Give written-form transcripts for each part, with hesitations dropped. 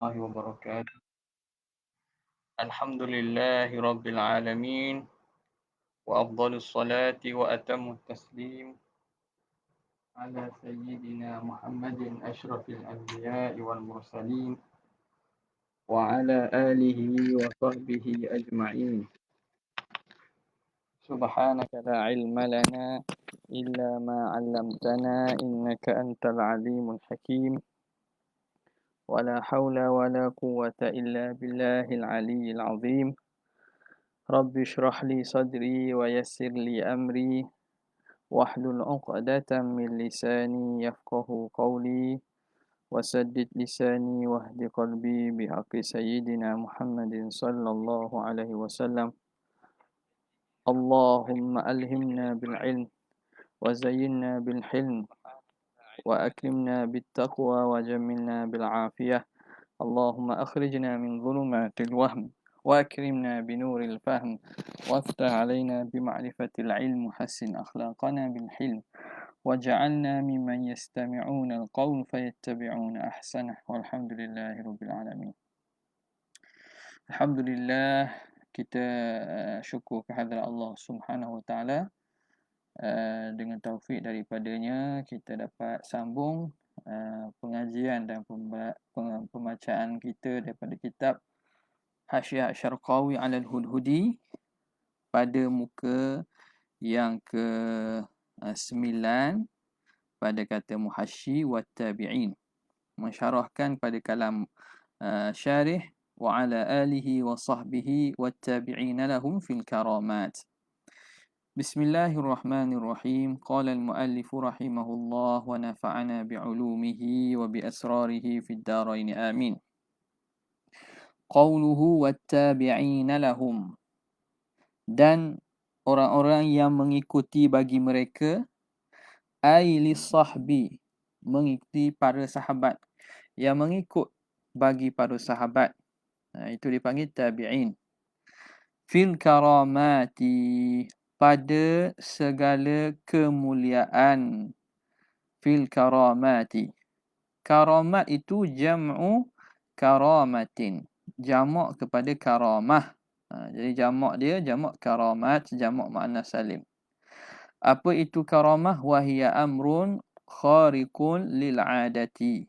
الله وبركاته. الحمد لله رب العالمين، وأفضل الصلاة وأتم التسليم على سيدنا محمد أشرف الأنبياء والمرسلين وعلى آله وصحبه أجمعين. سبحانك لا علم لنا إلا ما علمتنا إنك أنت العليم الحكيم، ولا حول ولا قوة إلا بالله العلي العظيم. رب اشرح لي صدري ويسر لي أمري واحلل عقدة من لساني يفقه قولي وسدد لساني واهد قلبي بحق سيدنا محمد صلى الله عليه وسلم. اللهم ألهمنا بالعلم وزينا بالحلم وأكرمنا بالتقوى وجملنا بالعافية. اللهم أخرجنا من ظلمات الوهم وأكرمنا بنور الفهم وافتح علينا بمعرفة العلم وحسن أخلاقنا بالحلم واجعلنا ممن يستمعون القول فيتبعون أحسنه والحمد لله رب العالمين. Alhamdulillah, kita syukur kehadrat Allah Subhanahu Wa Taala. Dengan taufik daripadanya kita dapat sambung pengajian dan pembacaan kita daripada kitab Hasyiah Syarqawi 'ala al-Hudhudi pada muka yang ke-9 pada kata muhasyi wa tabi'in, mensyarahkan pada kalam syarih wa ala alihi wa sahbihi wa tabi'in lahum fil karamat. Bismillahirrahmanirrahim. Qala al-muallif rahimahullah wa nafa'ana bi'ulumihi wa bi asrarihi fid darain amin. Qawluhu wa tabi'in lahum, dan orang-orang yang mengikuti bagi mereka, ai lis-sahbi, mengikuti para sahabat, yang mengikut bagi para sahabat, itu dipanggil tabi'in. Fil karamati, pada segala kemuliaan. Fil karamati, karamat itu jam'u karamatin, jamak kepada karamah. Jadi jamak dia jamak karamat, jamak makna salim. Apa itu karamah? Wahiya amrun khariqun lil adati,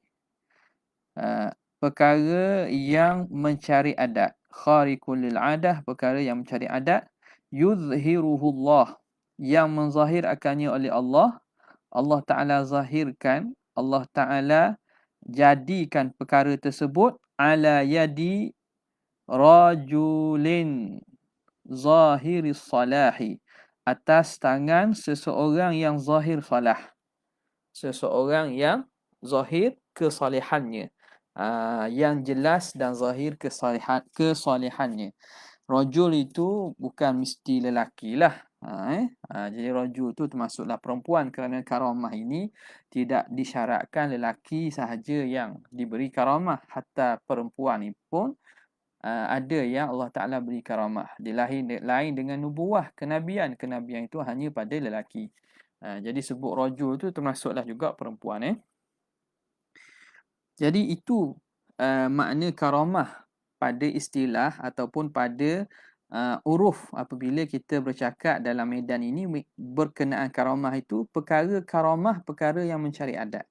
perkara yang mencari adat. Khariqun lil adah, perkara yang mencari adat. Yuzhiruhullah, yang menzahirakannya oleh Allah. Allah Ta'ala zahirkan, Allah Ta'ala jadikan perkara tersebut ala yadi rajulin zahiris salahi, atas tangan seseorang yang zahir salah, seseorang yang zahir kesalehannya, yang jelas dan zahir kesalehannya. Rajul itu bukan mesti lelaki lah. Jadi rajul itu termasuklah perempuan, kerana karamah ini tidak disyaratkan lelaki sahaja yang diberi karamah, hatta perempuan ini pun ada yang Allah Ta'ala beri karamah. Dia lain dengan nubuah, kenabian. Kenabian itu hanya pada lelaki. Jadi sebut rajul itu termasuklah juga perempuan. Jadi itu makna karamah pada istilah ataupun pada uruf. Apabila kita bercakap dalam medan ini berkenaan karamah itu, perkara karamah perkara yang mencari adat.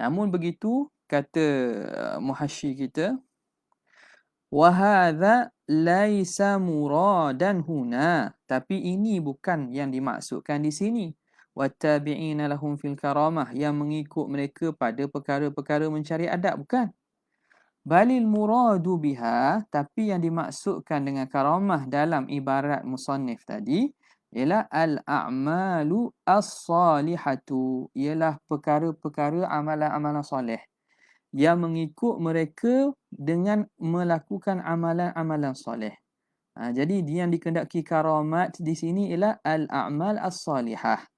Namun begitu, kata muhasyi kita, wa hadza laisa muradan huna, tapi ini bukan yang dimaksudkan di sini. Wattabi'ina lahum fil karamah, yang mengikut mereka pada perkara-perkara mencari adab, bukan. Balil muradu biha, tapi yang dimaksudkan dengan karamah dalam ibarat musannif tadi ialah al-a'malu as-salihatu, ialah perkara-perkara amalan-amalan soleh yang mengikut mereka dengan melakukan amalan-amalan soleh. Jadi yang dikehendaki karamat di sini ialah al-a'mal as-salihah.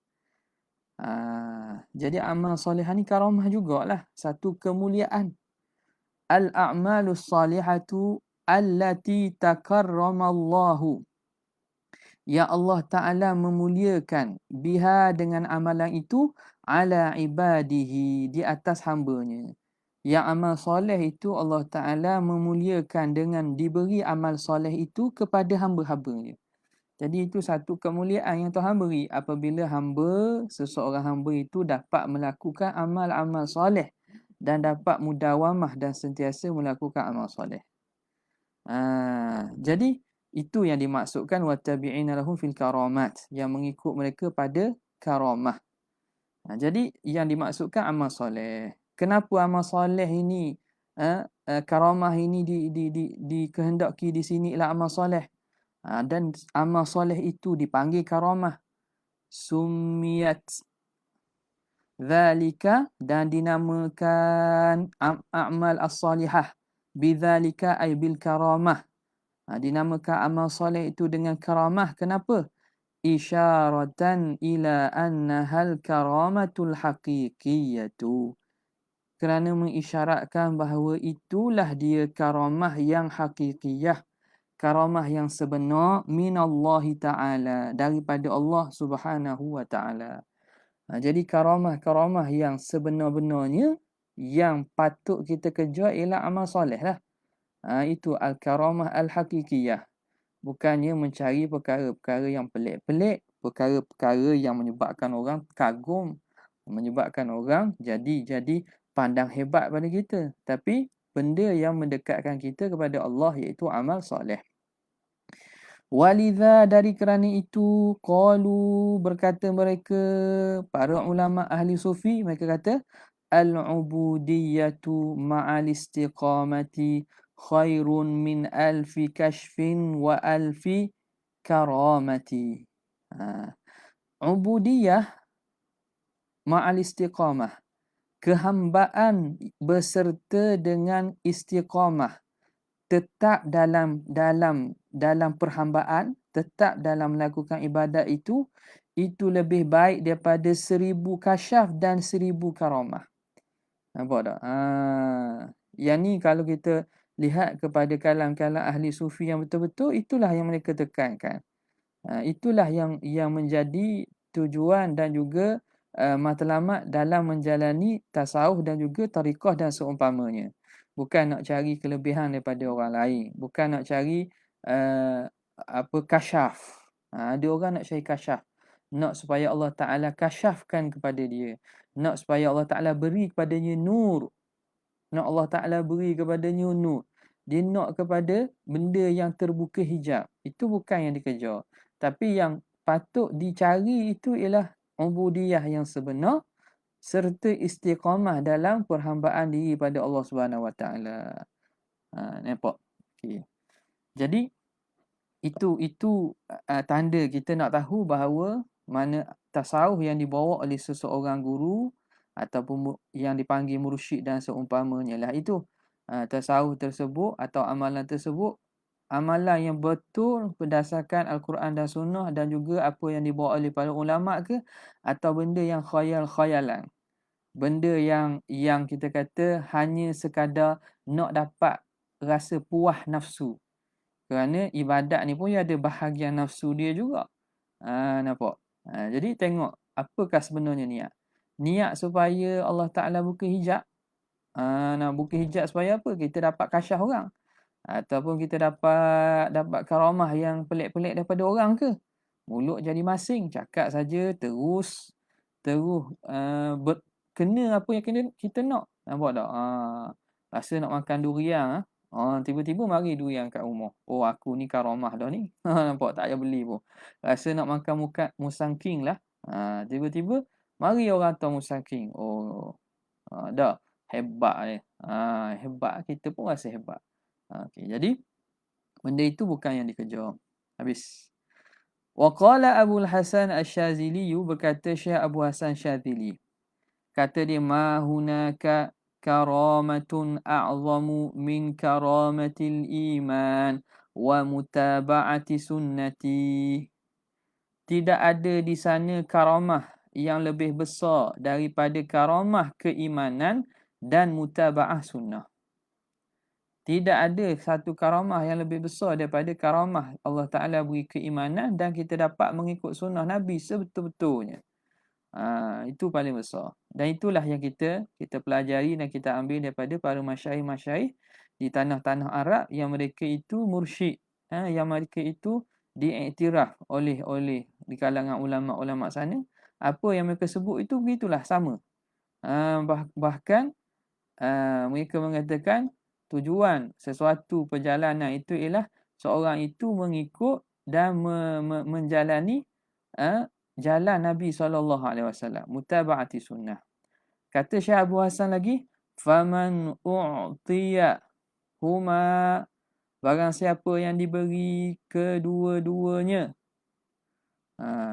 Jadi amal solehah ni karamah jugalah, satu kemuliaan. Al-a'malus salihatu allati takarramallahu, ya Allah Ta'ala memuliakan biha dengan amalan itu ala ibadihi, di atas hambanya. Yang amal soleh itu Allah Ta'ala memuliakan dengan diberi amal soleh itu kepada hamba-hambanya. Jadi itu satu kemuliaan yang Tuhan beri apabila seseorang hamba itu dapat melakukan amal-amal soleh dan dapat mudawamah dan sentiasa melakukan amal soleh. Jadi itu yang dimaksudkan wattabi'ina lahum fil karamat, yang mengikut mereka pada karamah. Jadi yang dimaksudkan amal soleh. Kenapa amal soleh ini karamah ini dikehendaki di sini ialah amal soleh. Dan amal soleh itu dipanggil karamah. Sumiyat dzalika, dan dinamakan a'mal as-salihah bidzalika ay bil karamah. Dinamakan amal soleh itu dengan karamah. Kenapa? Isyaratan ila annahal karamatul haqiqiyatu. Kerana mengisyaratkan bahawa itulah dia karamah yang hakikiyah, karamah yang sebenar minallahi ta'ala, daripada Allah Subhanahu wa ta'ala. Jadi karamah-karamah yang sebenar-benarnya yang patut kita kejar ialah amal soleh lah. Itu al-karamah al-hakikiyah. Bukannya mencari perkara-perkara yang pelik-pelik, perkara-perkara yang menyebabkan orang kagum, menyebabkan orang jadi pandang hebat pada kita. Tapi benda yang mendekatkan kita kepada Allah, iaitu amal soleh. Walidha, dari kerana itu, qalu, berkata mereka, para ulama ahli sufi, mereka kata, al-ubudiyatu ma'al istiqamati khairun min alfi kashfin wa alfi karamati. Ubudiyah ma'al istiqamah, kehambaan beserta dengan istiqamah, tetap dalam perhambaan, tetap dalam melakukan ibadat itu lebih baik daripada 1000 kasyaf dan 1000 karamah. Nampak tak? Yang ni kalau kita lihat kepada kalam-kalam ahli sufi yang betul-betul, itulah yang mereka tekankan. Itulah yang menjadi tujuan dan juga matlamat dalam menjalani tasawuf dan juga tariqah dan seumpamanya. Bukan nak cari kelebihan daripada orang lain, bukan nak cari kasyaf. Ada orang nak cari kasyaf, nak supaya Allah Ta'ala kasyafkan kepada dia, nak supaya Allah Ta'ala beri kepadanya nur, nak Allah Ta'ala beri kepadanya nur. Dia nak kepada benda yang terbuka hijab. Itu bukan yang dikejar. Tapi yang patut dicari itu ialah ubudiyah yang sebenar serta istiqamah dalam perhambaan diri pada Allah Subhanahu Wa Taala. Nampak? Okay. Jadi itu tanda kita nak tahu bahawa mana tasawuf yang dibawa oleh seseorang guru ataupun yang dipanggil mursyid dan seumpamanya lah itu. Tasawuf tersebut atau amalan tersebut, amalan yang betul berdasarkan Al-Quran dan Sunnah dan juga apa yang dibawa oleh para ulama ke, atau benda yang khayal-khayalan, benda yang kita kata hanya sekadar nak dapat rasa puas nafsu. Kerana ibadat ni pun ada bahagian nafsu dia juga. Nampak? Jadi tengok apakah sebenarnya niat. Niat supaya Allah Ta'ala buka hijab. Nak buka hijab supaya apa? Kita dapat kasyaf orang. Ataupun kita dapat karamah yang pelik-pelik daripada orang ke? Mulut jadi masing, cakap saja terus kena apa yang kita nak. Nampak tak? Rasa nak makan durian, tiba-tiba mari durian kat rumah. Oh, aku ni karamah dah ni. Nampak tak payah beli pun. Rasa nak makan musangking lah. Tiba-tiba mari orang tahu musangking. Oh, dah hebat ni. Hebat, kita pun rasa hebat. Okay, jadi benda itu bukan yang dikejar. Habis. Wa qala Abu Hasan Asy-Syadzili, berkata Syekh Abu Hasan Syadzili, kata dia, ma hunaka karamatun a'zamu min karamatil iman wa mutaba'ati sunnati. Tidak ada di sana karamah yang lebih besar daripada karamah keimanan dan mutaba'ah sunnah. Tidak ada satu karamah yang lebih besar daripada karamah Allah Ta'ala beri keimanan dan kita dapat mengikut sunnah Nabi sebetul-betulnya. Itu paling besar. Dan itulah yang kita pelajari dan kita ambil daripada para masyaikh-masyaikh di tanah-tanah Arab yang mereka itu mursyid, yang mereka itu diiktiraf oleh di kalangan ulama-ulama sana. Apa yang mereka sebut itu begitulah sama. Bahkan mereka mengatakan tujuan sesuatu perjalanan itu ialah seorang itu mengikut dan menjalani jalan Nabi SAW, mutaba'ati sunnah. Kata Syekh Abu Hasan lagi, faman u'tiya huma, barang siapa yang diberi kedua-duanya.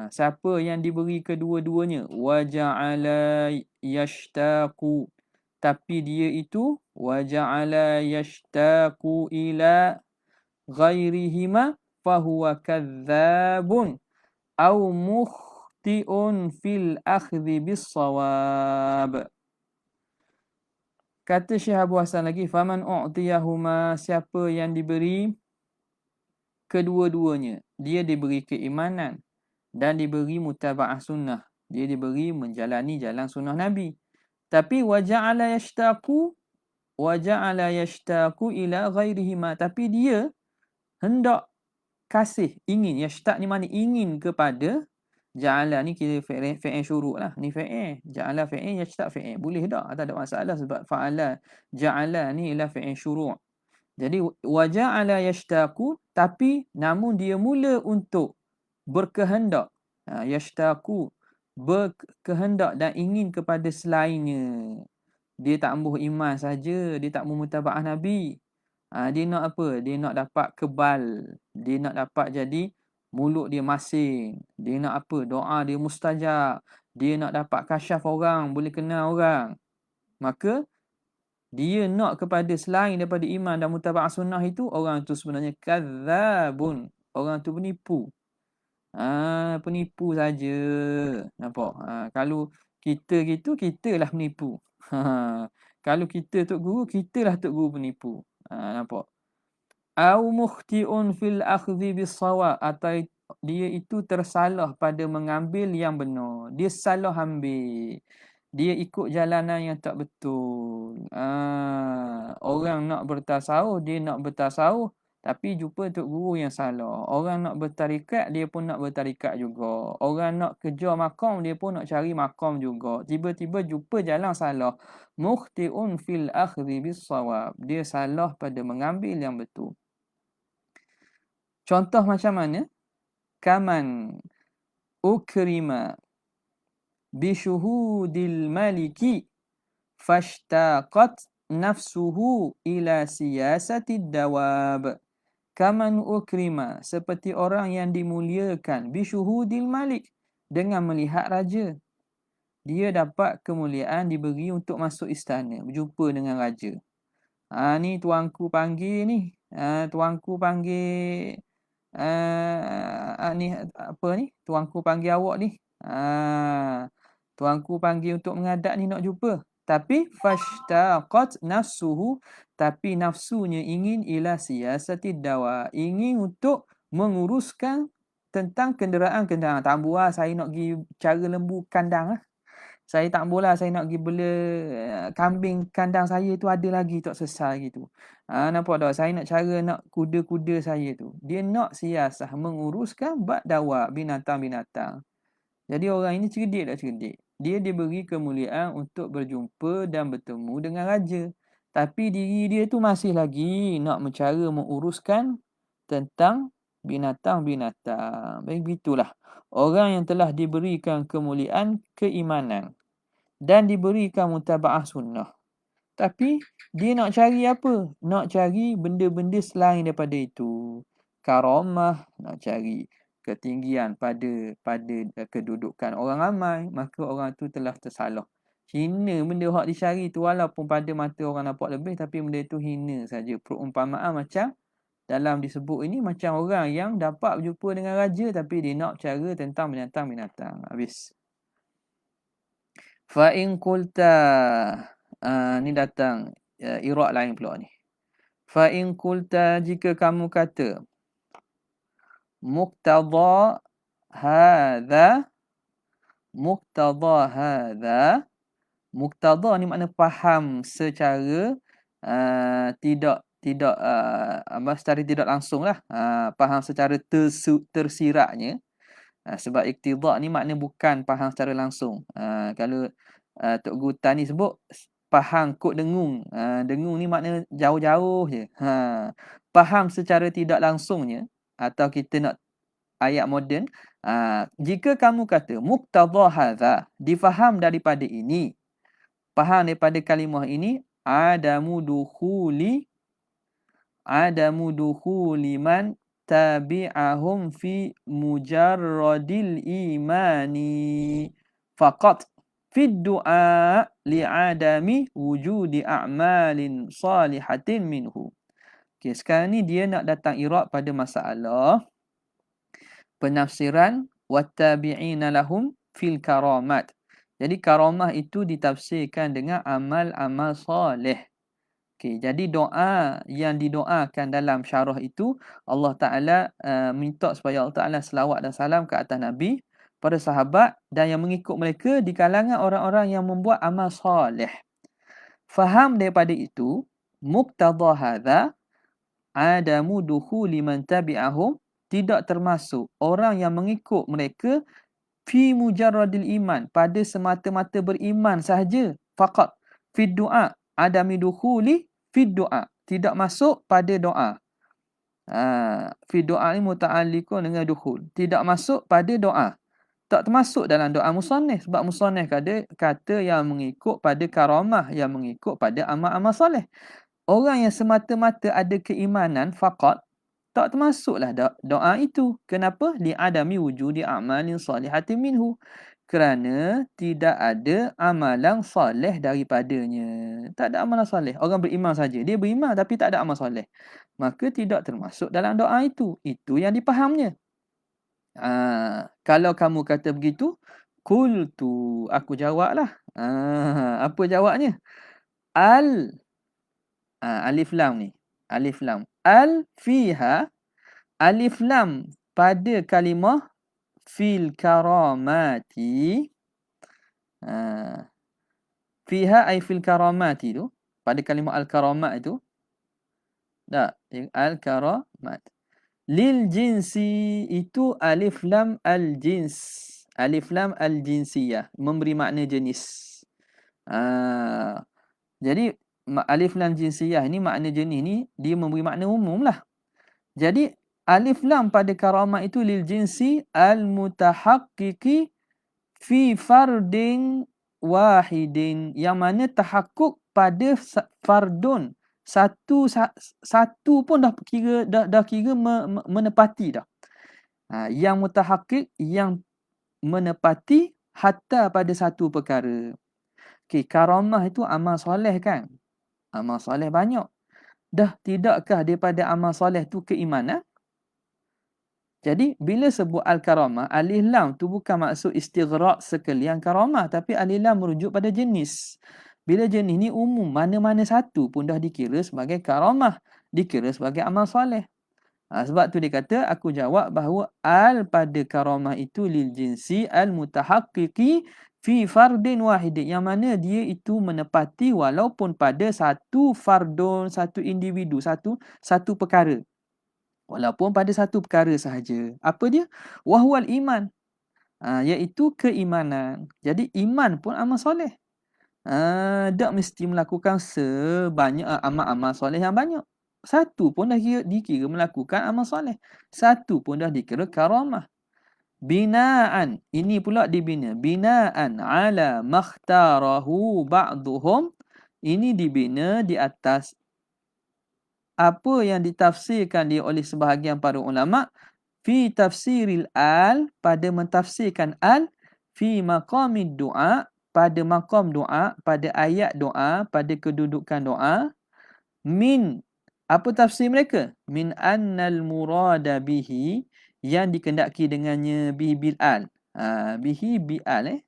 Siapa yang diberi kedua-duanya, wa ja'ala yashtaqu, tapi dia itu wa ja'ala yashtaqu ila ghairihima fahuwa kadzabun au mukhti'un fil akhdhi bis sawab. Kata Syekh Abu Hasan lagi, faman u'tiyahuma, siapa yang diberi kedua-duanya, dia diberi keimanan dan diberi mutaba'ah sunnah, dia diberi menjalani jalan sunnah Nabi. Tapi wa ja'ala yashtaqu ila ghairihima, tapi dia hendak kasih, ingin. Yashtaq ni mana ingin kepada. Ja'ala ni kira fi'il syuru' lah. Ni fi'il. Ja'ala fi'il, yashtaq fi'il. Boleh tak? Tak ada masalah sebab fa'ala. Ja'ala ni ialah fi'il syuru'. Jadi wa ja'ala yashtaqu, tapi namun dia mula untuk berkehendak. Yashtaqu, berkehendak dan ingin kepada selainnya. Dia tak mahu iman saja, dia tak mahu mutaba'ah Nabi. Dia nak apa? Dia nak dapat kebal. Dia nak dapat jadi mulut dia masing. Dia nak apa? Doa dia mustajab. Dia nak dapat kasyaf orang, boleh kenal orang. Maka dia nak kepada selain daripada iman dan mutaba'ah sunnah itu, orang tu sebenarnya kadzabun. Orang tu penipu. Penipu saja. Nampak? Kalau kita gitu, kitalah penipu. Kalau kita tok guru, kitalah tok guru penipu. Nampak? Au mukhti'un fil akhdhi bis sawab, atau dia itu tersalah pada mengambil yang benar. Dia salah ambil. Dia ikut jalanan yang tak betul. Orang nak bertasawuf, dia nak bertasawuf, tapi jumpa tok guru yang salah. Orang nak bertarikat, dia pun nak bertarikat juga. Orang nak kejar makam, dia pun nak cari makam juga. Tiba-tiba jumpa jalan salah. Mukhti'un fil akhdhi bis sawab. Dia salah pada mengambil yang betul. Contoh macam mana? Kaman ukrima bisyuhudil maliki fashtaqat nafsuhu ila siyasatid dawab. Kaman ukrima, seperti orang yang dimuliakan bisyuhudil malik, dengan melihat raja. Dia dapat kemuliaan, diberi untuk masuk istana, berjumpa dengan raja. Ni tuanku panggil ni. Tuanku panggil ni apa ni? Tuanku panggil awak ni. Tuanku panggil untuk menghadap ni, nak jumpa. Tapi fashtaqat nafsuhu, tapi nafsunya ingin ila siyasatid dawa, ingin untuk menguruskan tentang kenderaan-kenderaan. Tak buah saya nak pergi cara lembu kandang lah. Saya tak boleh, saya nak pergi bela kambing kandang saya tu ada lagi tak selesai gitu. Nampak tak? Saya nak cara nak kuda-kuda saya tu. Dia nak siasah menguruskan bab dawa, binatang-binatang. Jadi orang ini cerdik tak cerdik? Dia diberi kemuliaan untuk berjumpa dan bertemu dengan raja. Tapi diri dia tu masih lagi nak mencara menguruskan tentang binatang-binatang. Begitulah. Orang yang telah diberikan kemuliaan keimanan dan diberikan mutaba'ah sunnah, tapi dia nak cari apa? Nak cari benda-benda selain daripada itu. Karamah, nak cari ketinggian pada kedudukan orang ramai, maka orang tu telah tersalah. Hina benda hak dicari tu, walaupun pada mata orang nampak lebih, tapi benda tu hina saja. Perumpamaan macam dalam disebut ini, macam orang yang dapat berjumpa dengan raja, tapi dia nak cara tentang binatang-binatang. Habis. Fa in qulta, ni datang iraq lain pula ni. Fa in qulta, jika kamu kata, muqtada hadza muqtada hadza. Muqtada ni makna faham secara tidak secara tidak langsung lah. Faham secara tersiratnya. Sebab iktida ni makna bukan faham secara langsung. Kalau Tok Gutan ni sebut faham kod dengung. Dengung ni makna jauh-jauh je. Faham secara tidak langsungnya, atau kita nak ayat moden, jika kamu kata muqtada hadza, difaham daripada ini, faham daripada kalimah ini, adamu dukhuli man tabi'ahum fi mujarradil imani faqat fi du'a li'adami wujudi a'malin salihatin minhu. Okay, sekarang ni dia nak datang i'rab pada masalah penafsiran wattabi'ina lahum fil karamat. Jadi karamah itu ditafsirkan dengan amal-amal soleh. Okay, jadi doa yang didoakan dalam syarah itu, Allah Ta'ala minta supaya Allah Ta'ala selawat dan salam ke atas Nabi, para sahabat dan yang mengikut mereka di kalangan orang-orang yang membuat amal soleh. Faham daripada itu, muqtada hadza adamu dukhuli man tabi'ahum, tidak termasuk orang yang mengikut mereka fi mujarradil iman, pada semata-mata beriman sahaja, faqat fi du'a, adami dukhuli fi du'a, tidak masuk pada doa. Fi du'a ni muta'alliqun dengan dukhul, tidak masuk pada doa, tak termasuk dalam doa musannif, sebab musannif kata yang mengikut pada karamah, yang mengikut pada amal-amal soleh. Orang yang semata-mata ada keimanan faqat, tak termasuklah doa itu. Kenapa? Li'adami wujudi a'malin salihatin minhu. Kerana tidak ada amalan soleh daripadanya. Tak ada amalan soleh. Orang beriman saja. Dia beriman tapi tak ada amal soleh. Maka tidak termasuk dalam doa itu. Itu yang dipahamnya. Kalau kamu kata begitu, qultu, aku jawablah. Apa jawabnya? Alif lam ni. Alif lam. Fiha, alif lam pada kalimah fil karamati. Fiha ay fil karamati tu, pada kalimah al-karamat itu. Tak, al-karamat. Lil jinsi itu alif lam al-jins. Alif lam al-jinsiyah, memberi makna jenis. Jadi alif lam jinsiyah ni, makna jenis ni, dia memberi makna umum lah. Jadi alif lam pada karamah itu lil jinsi al-mutahaqqiqi fi fardin wahidin, yang mana tahakkuk pada fardun, satu pun dah kira menepati dah. Yang mutahaqqiq, yang menepati hatta pada satu perkara. Okay, karamah itu amal soleh kan? Amal soleh banyak. Dah tidakkah daripada amal soleh tu keimanan? Jadi bila sebut al-karamah, alif lam tu bukan maksud istighraq sekalian karamah, tapi alif lam merujuk pada jenis. Bila jenis ni umum, mana-mana satu pun dah dikira sebagai karamah, dikira sebagai amal soleh. Sebab tu dia kata, aku jawab bahawa al pada karamah itu lil jinsi al-mutahaqqiqi fi fardin wahidin, yang mana dia itu menepati walaupun pada satu fardun, satu individu, satu perkara. Walaupun pada satu perkara sahaja. Apa dia? Wahwal iman. Iaitu keimanan. Jadi iman pun amal soleh. Tak mesti melakukan sebanyak amal-amal soleh yang banyak. Satu pun dah dikira melakukan amal soleh. Satu pun dah dikira karamah. Binaan. Ini pula dibina. Binaan ala makhtarahu ba'duhum. Ini dibina di atas apa yang ditafsirkan dia oleh sebahagian para ulama, fi tafsiril al, pada mentafsirkan al, fi maqamid du'a, pada maqam doa, pada ayat doa, pada kedudukan doa, min, apa tafsir mereka? Min annal murada bihi, yang dikendaki dengannya bihi bil al. Bihi bi al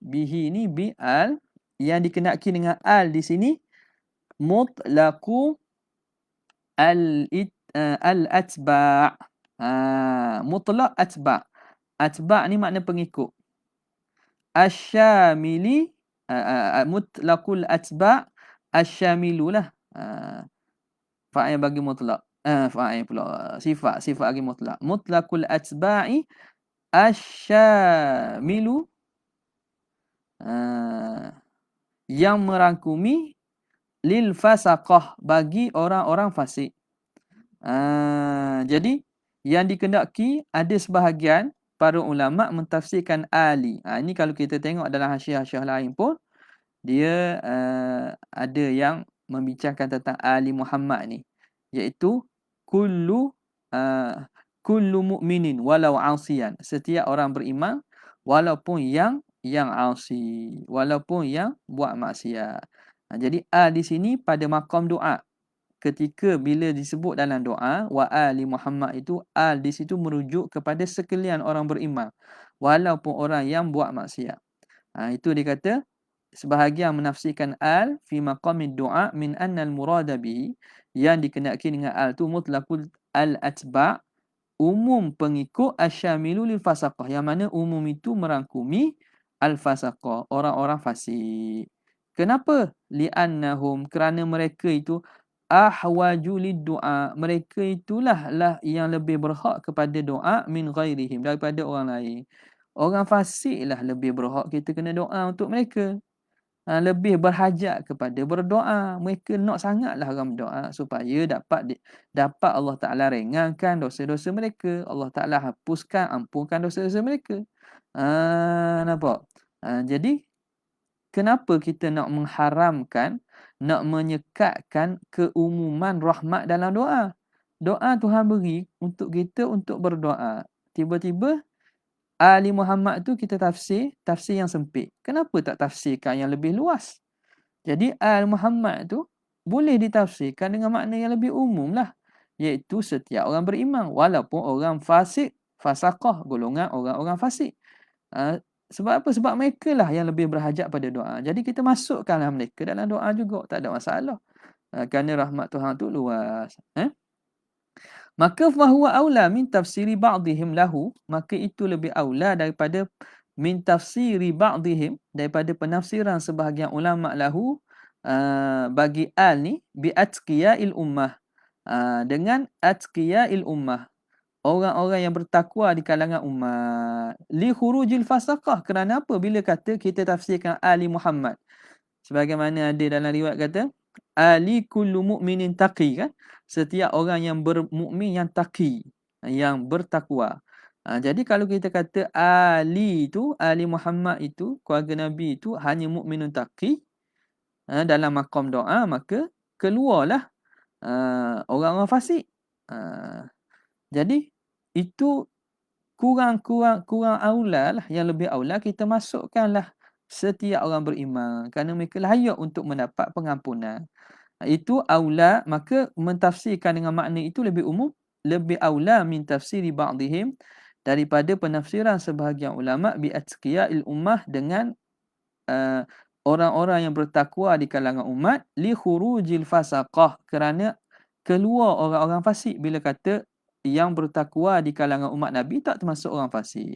bihi ni bi al, yang dikendaki dengan al di sini mutlaqu al-atba'. Mutlaq atba'. Atba' ni makna pengikut. asyamili, mutlaqul atba' asyamilulah. Fa'il bagi mutlak. Fa'il pula. Sifat bagi mutlak. Mutlaqul atba'i asyamilu, yang merangkumi lil fasaqah, bagi orang-orang fasik. Jadi yang dikendaki ada sebahagian para ulama mentafsirkan ali. Ini kalau kita tengok dalam hasiah-hasiah lain pun dia ada yang membincangkan tentang ali Muhammad ni, iaitu kullu uh, kullu mu'minin walau asiyan, setiap orang beriman walaupun yang asi, walaupun yang buat maksiat. Jadi di sini pada maqam doa. Ketika bila disebut dalam doa wa ali Muhammad, itu di situ merujuk kepada sekalian orang beriman walaupun orang yang buat maksiat. Itu dia kata sebahagian menafsirkan fi maqamid du'a min anna al-murada bihi, yang dikenaki dengan tu mutlaqul al-atba', umum pengikut asyamilu lil fasaqah, yang mana umum itu merangkumi al-fasaqah, orang-orang fasik. Kenapa? Li'annahum, kerana mereka itu ahwaju lid-du'a, mereka itulah yang lebih berhak kepada doa min ghairihim, daripada orang lain. Orang fasiklah lebih berhak kita kena doa untuk mereka. Lebih berhajat kepada berdoa. Mereka nak sangatlah orang berdoa supaya dapat Allah Ta'ala ringankan dosa-dosa mereka. Allah Ta'ala hapuskan, ampunkan dosa-dosa mereka. Nampak? Jadi, kenapa kita nak mengharamkan, nak menyekatkan keumuman rahmat dalam doa? Doa Tuhan beri untuk kita untuk berdoa. Tiba-tiba Ali Muhammad tu kita tafsir yang sempit. Kenapa tak tafsirkan yang lebih luas? Jadi Ali Muhammad tu boleh ditafsirkan dengan makna yang lebih umum lah. Iaitu setiap orang beriman. Walaupun orang fasik, fasaqah, golongan orang-orang fasik. Sebab apa? Sebab mereka lah yang lebih berhajat pada doa. Jadi kita masukkanlah mereka dalam doa juga. Tak ada masalah. Kerana rahmat Tuhan tu luas. Maka fahuwa aula min tafsiri ba'dihim lahu, maka itu lebih aula daripada min tafsiri ba'dihim, daripada penafsiran sebahagian ulama lahu, bagi al ni bi atqiya'il ummah, dengan atqiya'il ummah, orang-orang yang bertakwa di kalangan umat. Li khurujil fasaqah, kerana apa? Bila kata kita tafsirkan ali Muhammad, sebagaimana ada dalam riwayat kata ali kullu mu'minin taqi, kan? Setiap orang yang bermukmin yang taqi, yang bertakwa. Jadi kalau kita kata ali Muhammad itu, keluarga Nabi itu hanya mukminun taqi, dalam maqam doa, maka keluarlah orang-orang fasik. Jadi itu kurang aula lah, yang lebih aula kita masukkanlah setiap orang beriman, kerana mereka layak untuk mendapat pengampunan. Itu aula, maka mentafsirkan dengan makna itu lebih umum, lebih aula min tafsiri ba'dihim, daripada penafsiran sebahagian ulama bi atqiya'il ummah, dengan orang-orang yang bertakwa di kalangan umat, li khurujil fasaqah, kerana keluar orang-orang fasik. Bila kata yang bertakwa di kalangan umat Nabi tak termasuk orang fasik.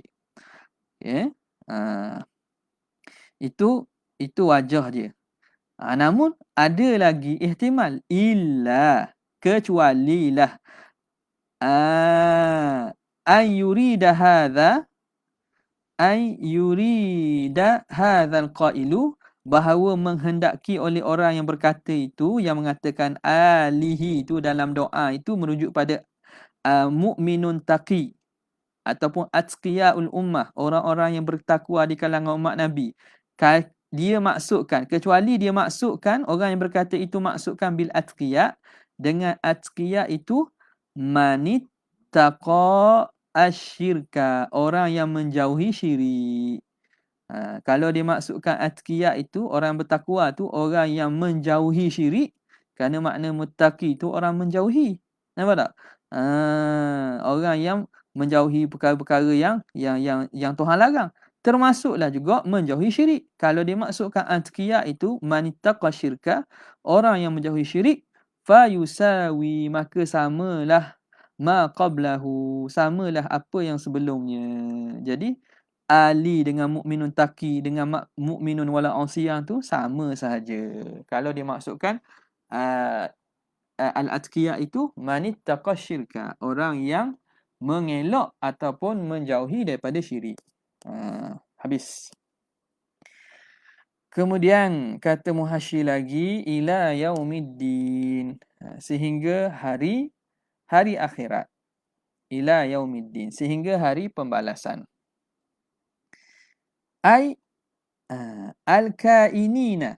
Okay? Itu wajah dia. Namun ada lagi ihtimal, illa, kecualilah, an yurida hadzal qailu, bahawa menghendaki oleh orang yang berkata itu, yang mengatakan alihi itu dalam doa itu merujuk pada mu'minun taqi ataupun atqiyaul ummah, orang-orang yang bertakwa di kalangan umat Nabi. Dia maksudkan, kecuali dia maksudkan, orang yang berkata itu maksudkan bil atqiya, dengan atqiya itu manittaqa asyirka, orang yang menjauhi syirik. Kalau dia maksudkan atqiya itu, orang bertakwa tu orang yang menjauhi syirik, kerana makna muttaqi itu orang menjauhi. Nampak tak? Orang yang menjauhi perkara-perkara yang Tuhan larang, termasuklah juga menjauhi syirik. Kalau dimaksudkan atqiya itu manittaqa syirka, orang yang menjauhi syirik, fa yusawi, maka samalah ma qablahu, samalah apa yang sebelumnya. Jadi Ali dengan mukminun taqi dengan mukminun wala asiyah tu sama sahaja. Kalau dimaksudkan al-atqiya itu manittaqa syirka, orang yang mengelak ataupun menjauhi daripada syirik. Habis. Kemudian kata Muhasyi lagi ila yaumiddin, sehingga hari akhirat. Ila yaumiddin, sehingga hari pembalasan. Ai al-kainina,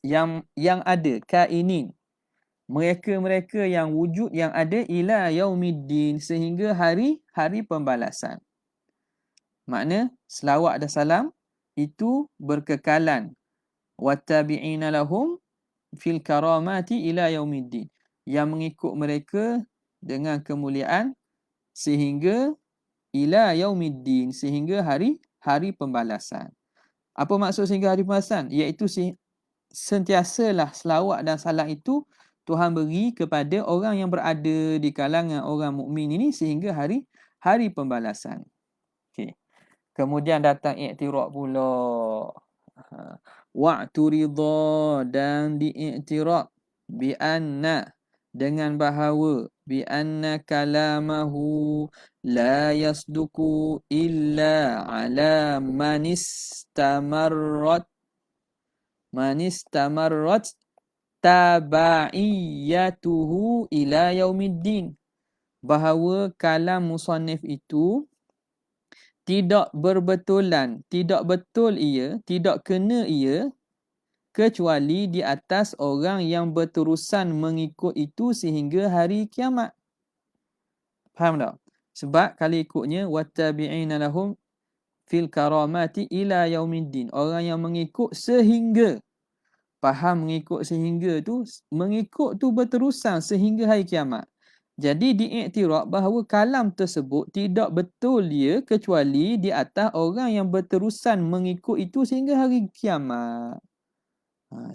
yang ada, kainin, mereka yang wujud yang ada, ila yaumiddin, sehingga hari pembalasan. Makna selawat dan salam itu berkekalan, wattabi'ina lahum fil karamati ila yaumiddin, yang mengikut mereka dengan kemuliaan sehingga ila yaumiddin, sehingga hari pembalasan. Apa maksud sehingga hari pembalasan? Iaitu sentiasalah selawat dan salam itu Tuhan beri kepada orang yang berada di kalangan orang mukmin ini sehingga hari pembalasan. Okey. Kemudian datang i'tiraf pula. Wa'turidha, dan di'iktiraf bi anna, dengan bahawa bi anna kalamahu la yasduku illa ala man istamarrat tabaiyatuhu ila yaumiddin, bahawa kalam musannif itu tidak berbetulan, tidak betul ia, tidak kena ia, kecuali di atas orang yang berterusan mengikut itu sehingga hari kiamat. Faham tak? Sebab kalau ikutnya wattabi'ina lahum fil karamati ila yaumiddin, orang yang mengikut sehingga. Faham mengikut sehingga tu, mengikut tu berterusan sehingga hari kiamat. Jadi diiktiraf bahawa kalam tersebut tidak betul dia kecuali di atas orang yang berterusan mengikut itu sehingga hari kiamat.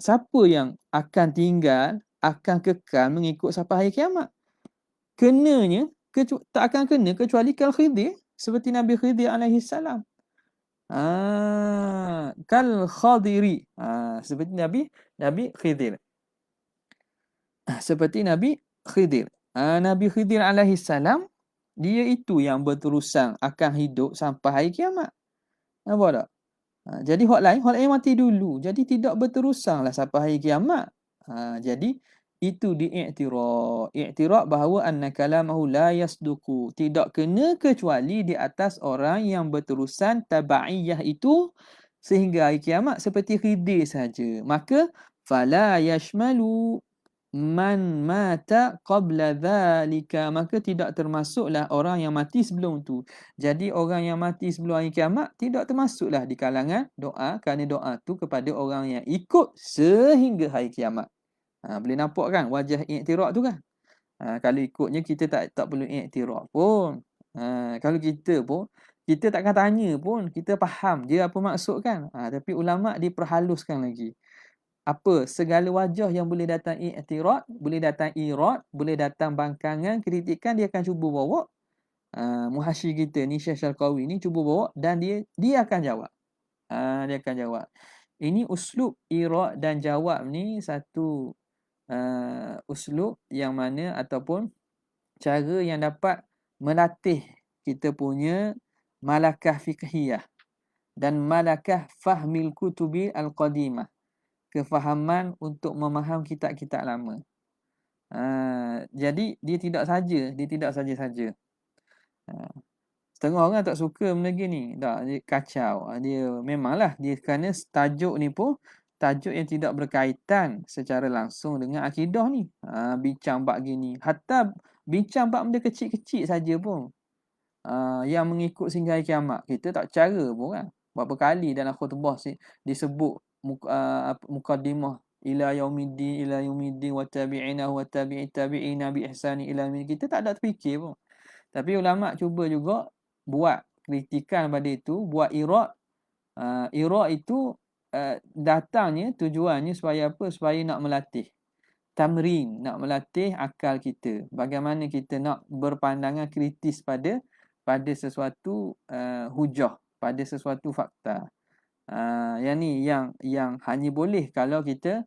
Siapa yang akan tinggal, akan kekal mengikut sampai hari kiamat? Kenanya, tak akan kena kecuali kal Khidir, seperti Nabi Khidir alaihi salam. Kal Khadiri, seperti Nabi Khidir. Seperti Nabi Khidir. Nabi Khidir alaihi salam, dia itu yang berterusan akan hidup sampai hari kiamat. Nampak tak? Jadi hak lain mati dulu. Jadi tidak berterusanlah sampai hari kiamat. Jadi itu diiktiraf. Iktiraf bahawa anna kalamahu la yasduku, tidak kena kecuali di atas orang yang berterusan tabaiyah itu sehingga hari kiamat seperti Khidir saja. Maka fala yashmalu man mata qabla dhalika, maka tidak termasuklah orang yang mati sebelum tu. Jadi orang yang mati sebelum hari kiamat tidak termasuklah di kalangan doa, kerana doa tu kepada orang yang ikut sehingga hari kiamat. Boleh nampak kan wajah iktiraf tu kan? Kalau ikutnya kita tak perlu iktiraf pun. Kalau kita pun kita takkan tanya pun, kita faham dia apa maksud kan? Tapi ulama diperhaluskan lagi. Apa segala wajah yang boleh datang i'tirad, boleh datang irad, boleh datang bangkangan, kritikan, dia akan cuba bawa. Muhasyi kita ni Syekh Syarqawi ni cuba bawa dan dia akan jawab. Dia akan jawab. Ini uslub irad dan jawab ni satu uslub yang mana ataupun cara yang dapat melatih kita punya malakah fiqhiyah dan malakah fahmil kutubi al-qadimah, kefahaman untuk memaham kitab-kitab lama. Jadi dia tidak saja. Setengah orang tak suka benda gini. Tak, dia kacau. Dia memanglah dia kerana tajuk ni pun tajuk yang tidak berkaitan secara langsung dengan akidah ni. Bincang bab gini. Hatta bincang bab benda kecil-kecil saja pun. Yang mengikut sehingga hari kiamat. Kita tak cara pun kan. Berapa kali dalam khutbah disebut muqaddimah ila yaumiddin wattabi'ina tabi'ina bi ihsani ila yaumiddin. Kita tak ada terfikir pun. Tapi ulama cuba juga buat kritikan pada itu, buat irad. Irad itu datangnya tujuannya supaya apa? Supaya nak melatih tamrin, nak melatih akal kita. Bagaimana kita nak berpandangan kritis pada sesuatu hujah. pada sesuatu fakta. Yang ni yang hanya boleh kalau kita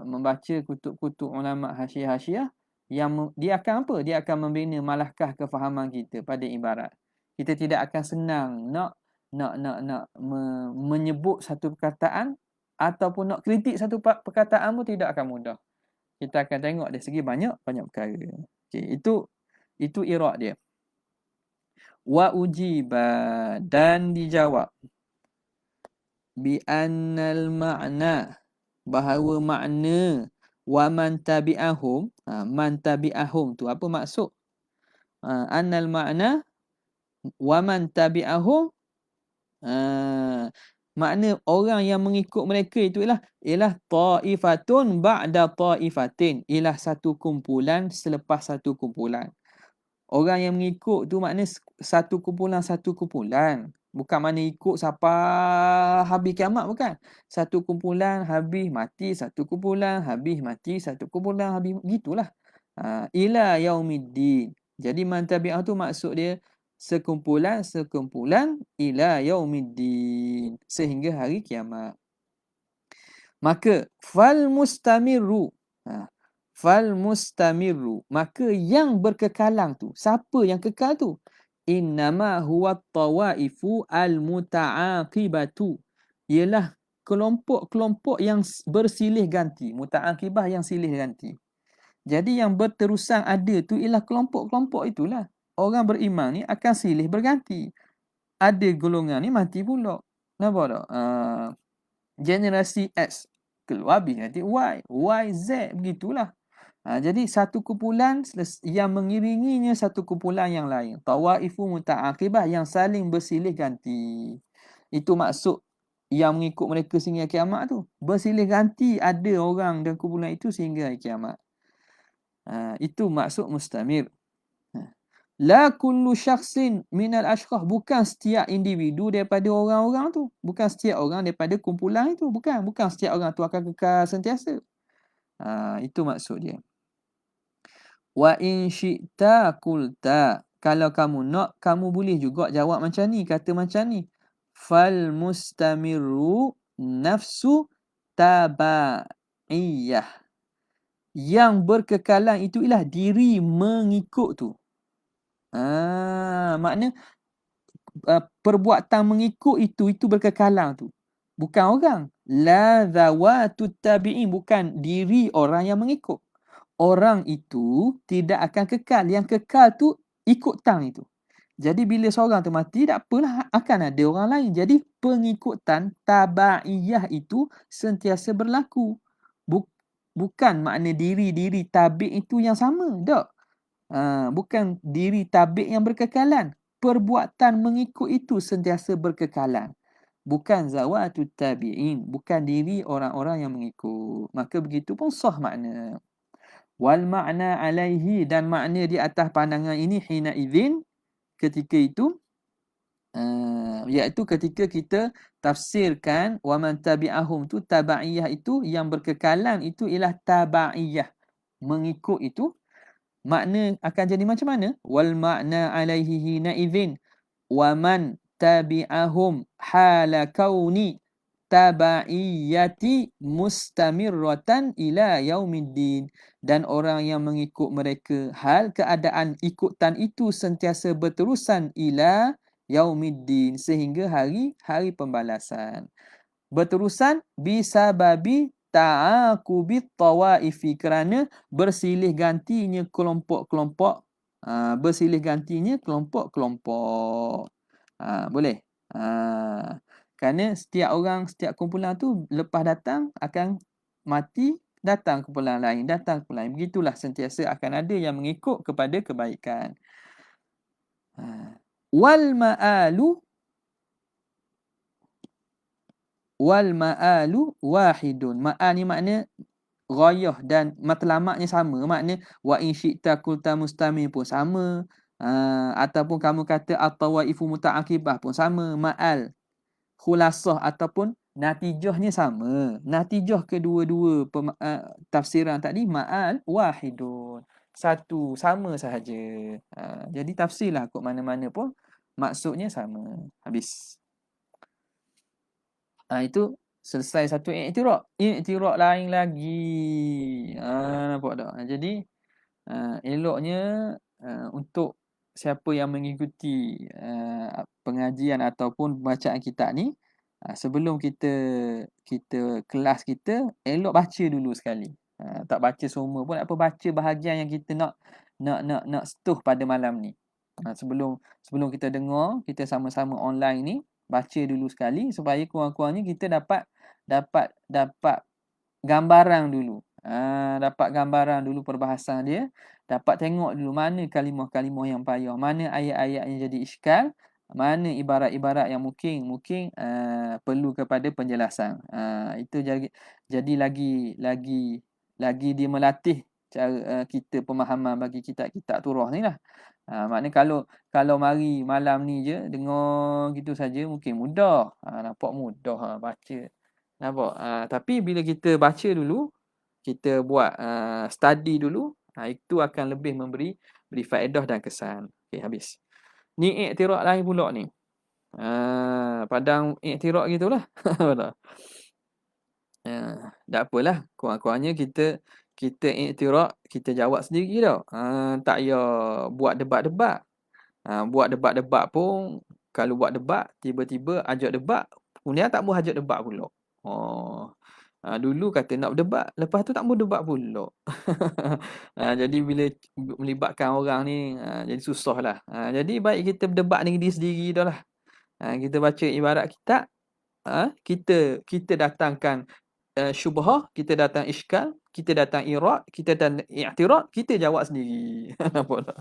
membaca kutub-kutub ulama hasyiah-hasyiah yang dia akan apa? Dia akan membina malahkah kefahaman kita pada ibarat. Kita tidak akan senang menyebut satu perkataan ataupun nak kritik satu perkataan pun tidak akan mudah. Kita akan tengok dari segi banyak perkara. Okey, itu i'rab dia. Wa ujiba, dan dijawab bi annal ma'na, bahawa makna wa man tabi'ahum. Man tabi'ahum tu apa maksud? Annal ma'na wa man tabi'ahum, makna orang yang mengikut mereka itu ialah ta'ifatun ba'da ta'ifatin, ialah satu kumpulan selepas satu kumpulan. Orang yang mengikut tu makna satu kumpulan. Bukan mana ikut sampai habis kiamat, bukan. Satu kumpulan habis mati, satu kumpulan habis mati, satu kumpulan habis, gitulah. Ila yaumiddin. Jadi man tabi'ah tu maksud dia sekumpulan ila yaumiddin, sehingga hari kiamat. Maka fal mustamirru, maka yang berkekalang tu, siapa yang kekal tu? Innama huwa tawaifu al-muta'aqibatu, ialah kelompok-kelompok yang bersilih ganti. Muta'aqibah yang silih ganti. Jadi yang berterusan ada tu ialah kelompok-kelompok itulah. Orang beriman ni akan silih berganti. Ada golongan ni mati pula. Nampak tak? Generasi X keluar habis nanti Y, Z, begitulah. Jadi satu kumpulan yang mengiringinya satu kumpulan yang lain. Tawaifu muta'aqibah, yang saling bersilih ganti. Itu maksud yang mengikut mereka sehingga kiamat tu. Bersilih ganti ada orang dan kumpulan itu sehingga kiamat. Itu maksud mustamir. La kullu syakhsin minal ashkhah, bukan setiap individu daripada orang-orang tu. Bukan setiap orang daripada kumpulan itu. Bukan setiap orang tu akan kekal sentiasa. Itu maksud dia. Wa in syi'ta qulta, kalau kamu nak, kamu boleh juga jawab macam ni, kata macam ni. Fal mustamirru nafsu tabaiyah, yang berkekalan itu ialah diri mengikut tu. Makna perbuatan mengikut itu berkekalan tu. Bukan orang. La zawatut tabi'in, bukan diri orang yang mengikut. Orang itu tidak akan kekal. Yang kekal tu ikutan itu. Jadi bila seorang tu mati, tak apalah, akan ada orang lain. Jadi pengikutan tabaiyah itu sentiasa berlaku. Bukan makna diri tabi' itu yang sama. Tak. Bukan diri tabi' yang berkekalan. Perbuatan mengikut itu sentiasa berkekalan. Bukan zawatut tabi'in. Bukan diri orang-orang yang mengikut. Maka begitu pun sah makna. Wal makna alaihi, dan makna di atas pandangan ini hina idzin, ketika itu, iaitu ketika kita tafsirkan wa man tabi'ahum tu, tabaiyah itu yang berkekalan itu ialah tabaiyah, mengikut itu. Makna akan jadi macam mana? Wal makna alaihi hina idzin wa man tabi'ahum hala kauni tabaiyati mustamirratan ila yaumiddin, dan orang yang mengikut mereka hal keadaan ikutan itu sentiasa berterusan ila yaumiddin, sehingga hari pembalasan. Berterusan bisababi ta'aqubit tawaifi, kerana bersilih gantinya kelompok-kelompok. Bersilih gantinya kelompok-kelompok. Boleh. Kerana setiap kumpulan tu lepas datang akan mati, datang kumpulan lain. Begitulah sentiasa akan ada yang mengikut kepada kebaikan. Wal ma'alu wahidun. Ma'al ni makna ghayah dan matlamatnya sama. Makna wa in syi'ta qulta mustamir pun sama. Ataupun kamu kata at-tawaifu muta'aqibah pun sama. Ma'al, khulasah ataupun natijahnya sama. Natijah kedua-dua tafsiran tadi ma'al wahidun. Satu, sama sahaja. Jadi tafsirlah kot mana-mana pun Maksudnya sama. Habis. Itu selesai satu i'tirad. I'tirad lain lagi. Nampak tak? Jadi eloknya untuk siapa yang mengikuti pengajian ataupun bacaan kitab ni, sebelum kita kelas kita, elok baca dulu sekali. Tak baca semua pun tak apa, baca bahagian yang kita nak sentuh pada malam ni. Sebelum kita dengar, kita sama-sama online ni, baca dulu sekali supaya kurang-kurangnya kita dapat gambaran dulu. Dapat gambaran dulu perbahasan dia, dapat tengok dulu mana kalimah-kalimah yang payah, mana ayat-ayat yang jadi iskal, mana ibarat-ibarat yang mungkin perlu kepada penjelasan. Itu jadi lagi dia melatih cara kita pemahaman bagi kitab-kitab turah ni lah. Maknanya kalau mari malam ni je dengar gitu saja mungkin mudah. Nampak mudah baca. Nampak? Tapi bila kita baca dulu, kita buat study dulu, itu akan lebih beri faedah dan kesan. Okey, habis. Ni i'tirad lain pula ni. Padang i'tirad gitulah. Tak apalah, kurang-kurangnya kita i'tirad, kita jawab sendiri tau. Tak payah buat debat-debat. Buat debat-debat pun, kalau buat debat, tiba-tiba ajak debat, kemudian tak mau ajak debat pula. Dulu kata nak berdebat, lepas tu tak mau debat pula. Jadi bila melibatkan orang ni, jadi susah lah. Jadi baik kita berdebat dengan diri sendiri dah lah. Kita baca ibarat kitab, kita datangkan syubhah, kita datang iskal, kita datang irad, kita datang i'tirad, kita jawab sendiri. Nampak tak?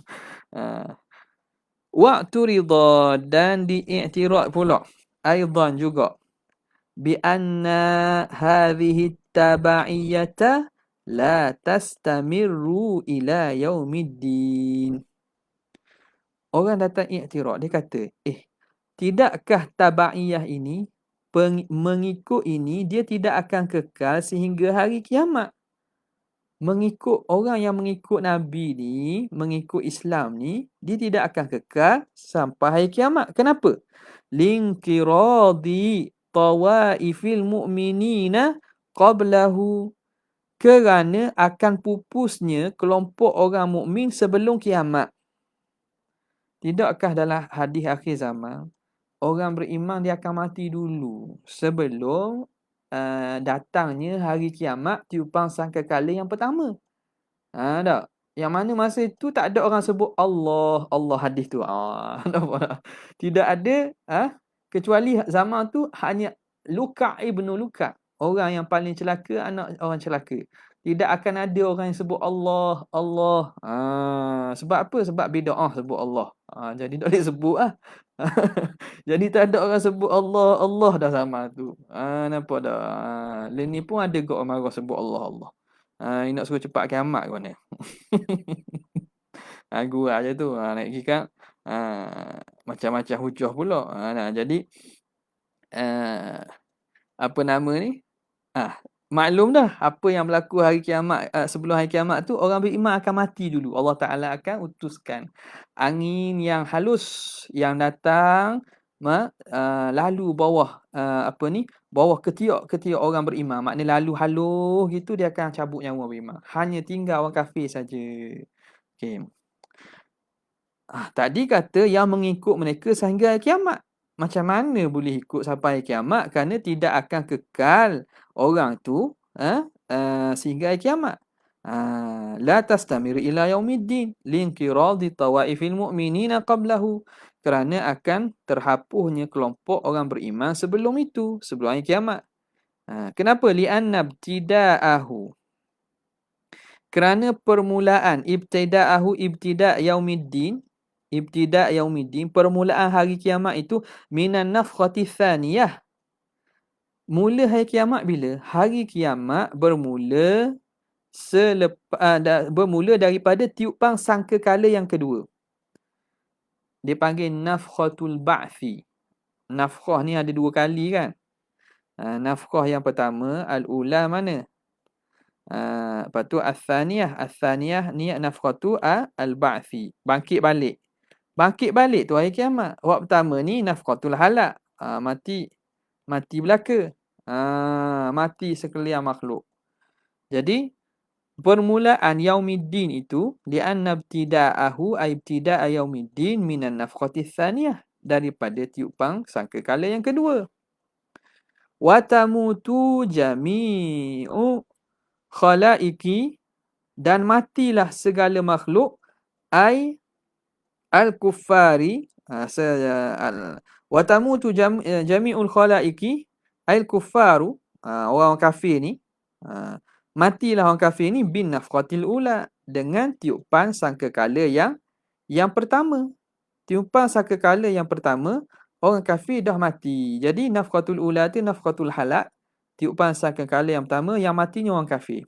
Waktu ridha, dan di i'tirad pula aidan juga, bi anna hadhihi tabaiyata la tastamirru ila yaumiddin. Orang datang i'tirad, dia kata, tidakkah tabaiyah ini, mengikut ini, dia tidak akan kekal sehingga hari kiamat? Orang yang mengikut Nabi ni, mengikut Islam ni, dia tidak akan kekal sampai hari kiamat. Kenapa? Linkiradi tawaifil mu'minina qablahu. Kerana akan pupusnya kelompok orang mukmin sebelum kiamat. Tidakkah dalam hadis akhir zaman, orang beriman dia akan mati dulu sebelum datangnya hari kiamat, tiupan sangkakala yang pertama. Tak? Yang mana masa itu tak ada orang sebut Allah, Allah hadis tu. Tidak ada, kecuali zaman tu hanya Luka' ibnu Luka', orang yang paling celaka, anak orang celaka. Tidak akan ada orang yang sebut Allah, Allah. Sebab apa? Sebab bid'ah sebut Allah. Jadi tak boleh sebut lah. Jadi tak ada orang sebut Allah, Allah dah sama tu. Nampak dah. Lain ni pun ada kot orang marah sebut Allah, Allah. Nak suruh cepat kiamat ke mana? Gurau je tu. Naik kira macam-macam hujah pula. Jadi apa nama ni? Maklum dah apa yang berlaku hari kiamat. Sebelum hari kiamat tu, orang beriman akan mati dulu. Allah Ta'ala akan utuskan angin yang halus yang datang lalu bawah bawah ketiak orang beriman. Maknanya lalu halus gitu, dia akan cabut nyawa beriman. Hanya tinggal orang kafir saja. Okay. Tadi kata yang mengikut mereka sehingga hari kiamat. Macam mana boleh ikut sampai kiamat? Kerana tidak akan kekal orang tu sehingga hari kiamat. La tastamir ila yaumiddin linkiradi tawaifil mu'minina qablahu. Kerana akan terhapuhnya kelompok orang beriman sebelum itu, sebelum hari kiamat. Kenapa? Li'anna ibtida'ahu. Kerana permulaan ibtida'ahu ibtida' yaumiddin. Ibtida' yaumiddin, permulaan hari kiamat itu minan nafkhati thaniyah. Mula hari kiamat bila? Hari kiamat bermula bermula daripada tiupan sangkakala yang kedua. Dia panggil nafkhatul ba'thi. Nafkhah ni ada dua kali kan? Nafkhah yang pertama, al-ula mana? Lepas tu al-thaniyah. Al-thaniyah ni nafkhatu al-ba'thi. Bangkit balik. Bangkit balik tu hari kiamat. Wak pertama ni nafqatul halak. Mati belaka. Mati sekalian makhluk. Jadi permulaan yaumiddin itu li'anna ibtida'ahu ay ibtida'a yaumiddin minan nafqati tsaniyah, daripada tiupan sangkakala yang kedua. Wa tamutu jami'u khalaiki, dan matilah segala makhluk, ay al-kuffari, wa tamutu jami'ul khalaiki ay al-kuffaru, orang kafir ni, matilah orang kafir ni bin nafqatil ula, dengan tiupan sangkakala yang pertama. Tiupan sangkakala yang pertama, orang kafir dah mati. Jadi nafqatul ula tu nafqatul halak, tiupan sangkakala yang pertama, yang matinya orang kafir.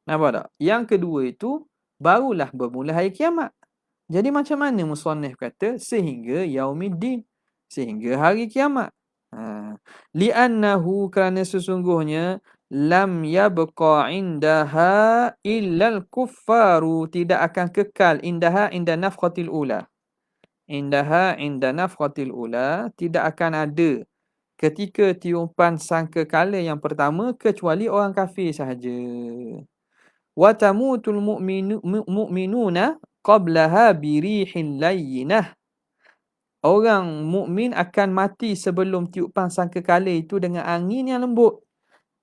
Nampak tak? Yang kedua itu barulah bermula hari kiamat. Jadi macam mana musannif kata sehingga yaumiddin, sehingga hari kiamat. Li'annahu, kerana sesungguhnya lam yabqa indaha illal kuffaru, tidak akan kekal indaha inda nafqatil ula. Indaha inda nafqatil ula, tidak akan ada ketika tiupan sangkakala yang pertama kecuali orang kafir sahaja. Wa tamutul mu'minuna qablaha birihin layyinah. Orang mukmin akan mati sebelum tiupan sangkakala itu dengan angin yang lembut.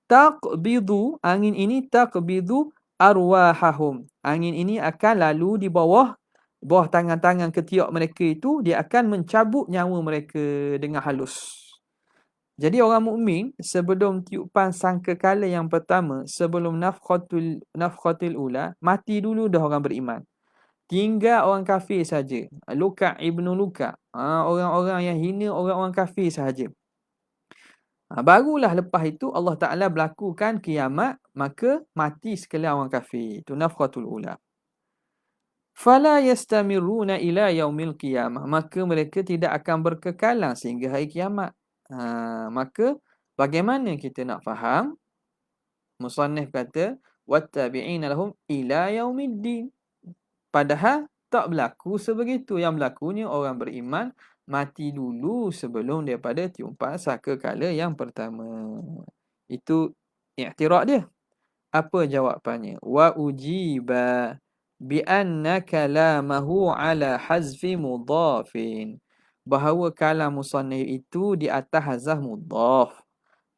Taqbidu, angin ini taqbidu arwahahum. Angin ini akan lalu di bawah tangan-tangan ketiak mereka itu, dia akan mencabut nyawa mereka dengan halus. Jadi orang mukmin sebelum tiupan sangkakala yang pertama, sebelum nafkhatul ula, mati dulu dah orang beriman. Tinggal orang kafir saja. Luka ibnu Luka. Orang-orang yang hina, orang-orang kafir sahaja. Barulah lepas itu Allah Ta'ala berlakukan kiamat, maka mati sekalian orang kafir. Itu nafkhatul ula. Fala yastamiruna ila yaumil qiyamah, maka mereka tidak akan berkekalan sehingga hari kiamat. Maka bagaimana kita nak faham? Musannif kata wattabi'ina lahum ila yaumiddin. Padahal tak berlaku sebegitu. Yang berlakunya orang beriman mati dulu sebelum daripada tiupan sangkakala yang pertama. Itu i'tirad dia. Apa jawapannya? Wa ujiba bi anna kalamahu ala hazfi mudhafin. Bahawa kalam musannif itu di atas hazaf mudhaf.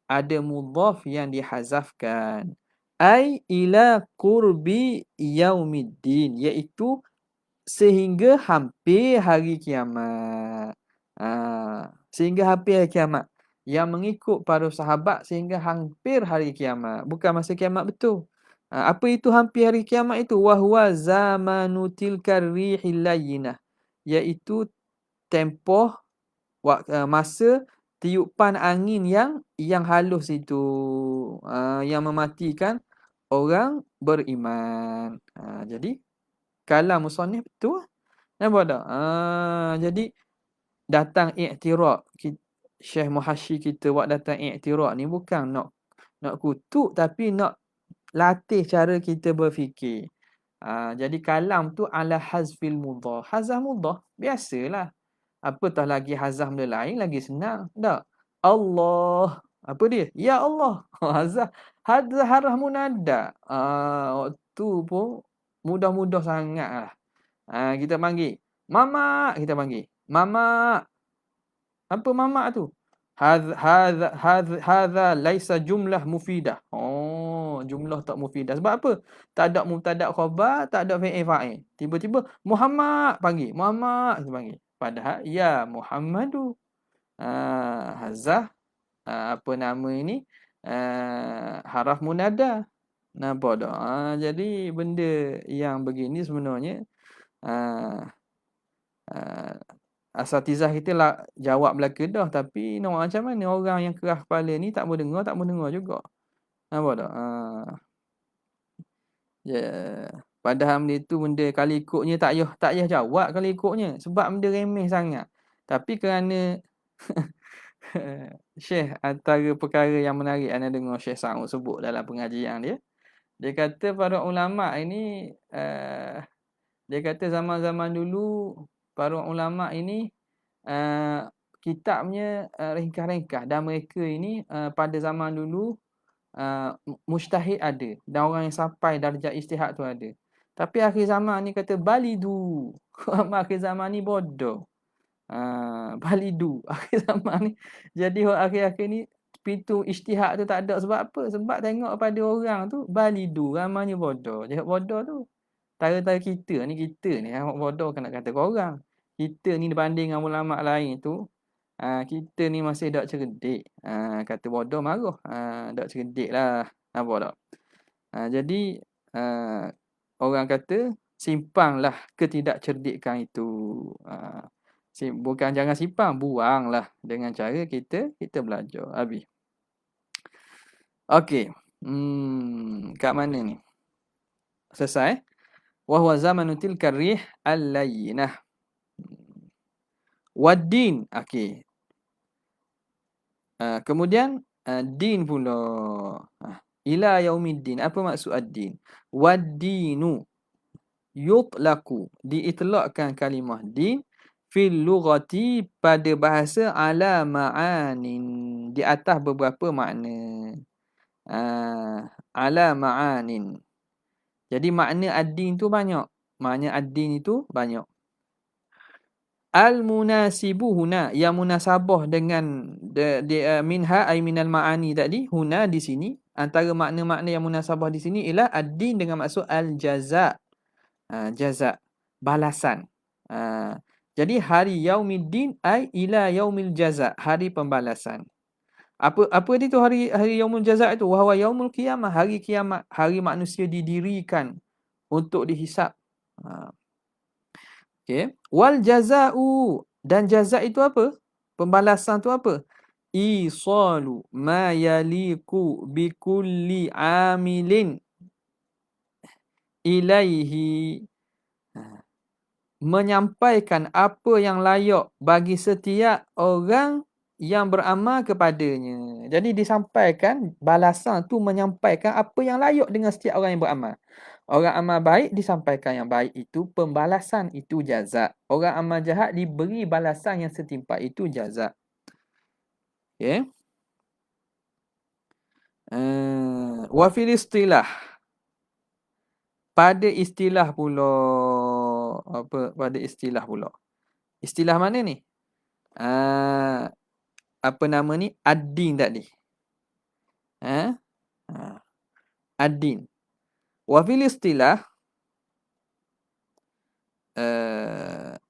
Ada mudhaf yang dihazafkan. Ai ila qurbi yaumiddin, iaitu sehingga hampir hari kiamat. Sehingga hampir hari kiamat. Yang mengikut para sahabat sehingga hampir hari kiamat. Bukan masa kiamat betul. Apa itu hampir hari kiamat itu? Wahuwa zamanu tilkar rihil layyinah. Iaitu tempoh masa tiupan angin yang halus itu. Yang mematikan orang beriman. Jadi kalam musannif betul. Nampak tak? Jadi datang i'tirad. Syekh Muhasyi kita buat datang i'tirad ni bukan nak kutuk, tapi nak latih cara kita berfikir. Jadi kalam tu ala hazfil mudhaf. Hazaf mudhaf biasalah. Apatah lagi hazaf benda lain lagi senang. Tak? Allah. Apa dia? Ya Allah. Hazaf harah munada. Waktu pun mudah-mudah sangatlah. Kita panggil mama, kita panggil mama. Apa mama tu? Hadza laisa jumlah mufidah. Jumlah tak mufidah. Sebab apa? Tak ada mubtada khabar, tak ada fi'il fa'il. Tiba-tiba Muhammad panggil, Muhammad kita panggil. Padahal ya Muhammadu. Hazah apa nama ini? Haraf munada. Nampak tak? Jadi benda yang begini sebenarnya asatizah kita lah jawab belaka dah, tapi nak macam mana orang yang keras kepala ni tak mendengar juga. Nampak tak? Padahal benda tu benda kali ikutnya tak payah jawab kali ikutnya sebab benda remeh sangat. Tapi kerana Syekh, antara perkara yang menarik anda dengar Syekh Sa'ud sebut dalam pengajian dia, dia kata para ulama ini dia kata zaman-zaman dulu para ulama ini kitabnya ringkas-ringkas, dan mereka ini pada zaman dulu mujtahid ada, dan orang yang sampai darjah ijtihad tu ada. Tapi akhir zaman ni kata balidu. Akhir zaman ni bodoh. Balidu akhir zaman ni. Jadi orang akhir-akhir ni pintu ijtihad tu tak ada. Sebab apa? Sebab tengok pada orang tu balidu, ramanya bodoh. Cakap bodoh tu tara-tara kita ni amat bodoh kan nak kata ke orang. Kita ni dibanding dengan ulama lain tu, kita ni masih dak cerdik. Kata bodoh marah. Dak cerdik lah. Nampak tak? Jadi orang kata simpanglah ketidakcerdikan itu. Bukan jangan simpang, buanglah dengan cara kita belajar. Habis. Okey. Kat mana ni? Selesai. Wa huwa zamanu tilka rih al-layyinah. Wad-din. Okey. Kemudian din pula. Ila yaumiddin. Apa maksud ad-din? Wad-dinu yutlaqu, diitlaqkan kalimah din fil lughati, pada bahasa, ala ma'anin, di atas beberapa makna. Ala ma'anin. Jadi makna ad-din tu banyak. Makna ad-din itu banyak. Al-munasibu huna, yang munasabah dengan minha ay minal ma'ani tadi, huna di sini, antara makna-makna yang munasabah di sini ialah ad-din dengan maksud al-jaza. Jaza, balasan. Jadi hari yaumiddin ay ila yaumil jaza, hari pembalasan. Apa dia tu hari yaumul jaza itu? Wa huwa yaumul qiyamah, hari kiamat, hari manusia didirikan untuk dihisap. Okey. Wal jazaa'u, dan jaza itu apa? Pembalasan tu apa? Isalu ma yaliku bi kulli amilin ilaihi, menyampaikan apa yang layak bagi setiap orang yang beramal kepadanya. Jadi disampaikan balasan tu, menyampaikan apa yang layak dengan setiap orang yang beramal. Orang amal baik disampaikan yang baik, itu pembalasan, itu jaza. Orang amal jahat diberi balasan yang setimpal, itu jaza. Okey. Wa fil istilah, pada istilah pula. Pada istilah pula. Istilah mana ni? Apa nama ni? Ad-din tadi. Ad-din. Wa fil istilah,